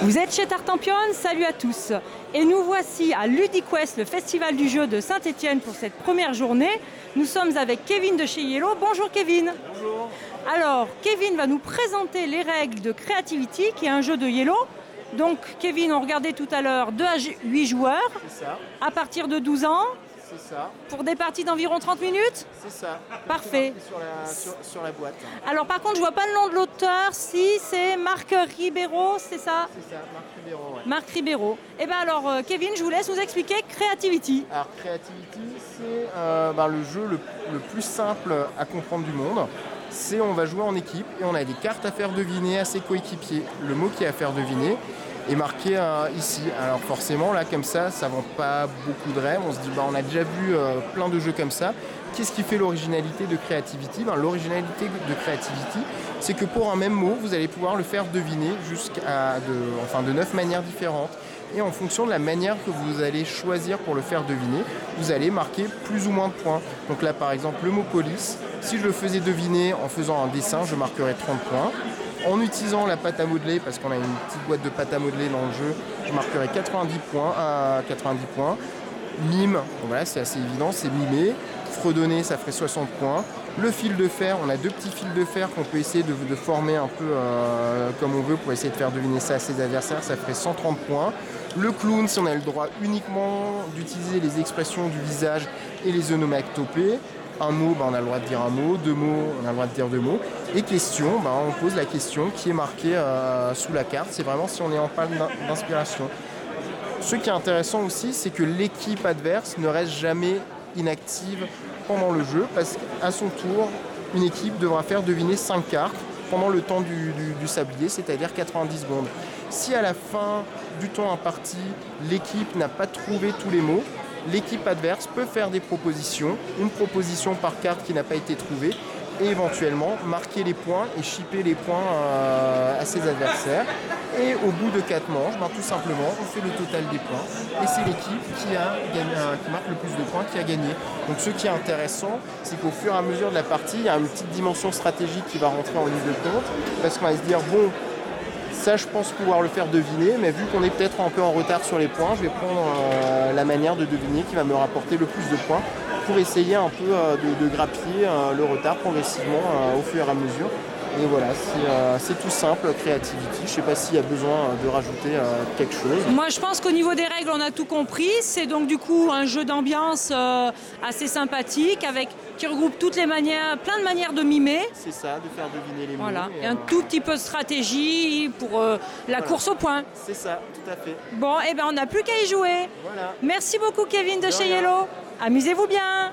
Vous êtes chez Tartampion, salut à tous. Et nous voici à Ludiquest, le festival du jeu de Saint-Étienne pour cette première journée. Nous sommes avec Kevin de chez Yellow. Bonjour Kevin. Bonjour. Alors, Kevin va nous présenter les règles de Creativity, qui est un jeu de Yellow. Donc, Kevin, on regardait tout à l'heure 2 à 8 joueurs, C'est ça, à partir de 12 ans, c'est ça, pour des parties d'environ 30 minutes. c'est ça. Parfait. Sur la boîte. Alors, par contre, je vois pas le nom de l'auteur. Si, c'est Marc Ribeiro, c'est ça? C'est ça, Marc Ribeiro, ouais. Marc Ribeiro. Eh bien alors, Kevin, je vous laisse nous expliquer Creativity. Alors, Creativity, c'est le jeu le plus simple à comprendre du monde. C'est on va jouer en équipe et on a des cartes à faire deviner à ses coéquipiers. Le mot qui est à faire deviner est marqué ici. Alors forcément, là, comme ça vend pas beaucoup de rêves. On se dit, on a déjà vu plein de jeux comme ça. Qu'est-ce qui fait l'originalité de Creativity? L'originalité de Creativity, c'est que pour un même mot, vous allez pouvoir le faire deviner de 9 manières différentes. Et en fonction de la manière que vous allez choisir pour le faire deviner, vous allez marquer plus ou moins de points. Donc là, par exemple, le mot police, si je le faisais deviner en faisant un dessin, je marquerais 30 points. En utilisant la pâte à modeler, parce qu'on a une petite boîte de pâte à modeler dans le jeu, je marquerai 90 points. Mime, bon voilà, c'est assez évident, c'est mimer. Fredonner, ça ferait 60 points. Le fil de fer, on a 2 petits fils de fer qu'on peut essayer de former un peu comme on veut pour essayer de faire deviner ça à ses adversaires, ça ferait 130 points. Le clown, si on a le droit uniquement d'utiliser les expressions du visage et les onomatopées. Un mot, on a le droit de dire un mot. 2 mots, on a le droit de dire 2 mots. Et question, on pose la question qui est marquée sous la carte. C'est vraiment si on est en panne d'inspiration. Ce qui est intéressant aussi, c'est que l'équipe adverse ne reste jamais inactive pendant le jeu, parce qu'à son tour, une équipe devra faire deviner 5 cartes pendant le temps du sablier, c'est-à-dire 90 secondes. Si à la fin du temps imparti, l'équipe n'a pas trouvé tous les mots, l'équipe adverse peut faire des propositions, une proposition par carte qui n'a pas été trouvée, et éventuellement marquer les points et shipper les points à ses adversaires. Et au bout de 4 manches, tout simplement, on fait le total des points. Et c'est l'équipe qui marque le plus de points qui a gagné. Donc ce qui est intéressant, c'est qu'au fur et à mesure de la partie, il y a une petite dimension stratégique qui va rentrer en ligne de compte. Parce qu'on va se dire, ça je pense pouvoir le faire deviner, mais vu qu'on est peut-être un peu en retard sur les points, je vais prendre la manière de deviner qui va me rapporter le plus de points pour essayer un peu de grappiller le retard progressivement au fur et à mesure. Et voilà, c'est tout simple, Creativity. Je ne sais pas s'il y a besoin de rajouter quelque chose. Moi, je pense qu'au niveau des règles, on a tout compris. C'est donc du coup un jeu d'ambiance assez sympathique qui regroupe plein de manières de mimer. C'est ça, de faire deviner les mots. Voilà, et un tout petit peu de stratégie pour la course au point. C'est ça, tout à fait. Bon, on n'a plus qu'à y jouer. Voilà. Merci beaucoup Kevin de chez rien. Yellow. Amusez-vous bien.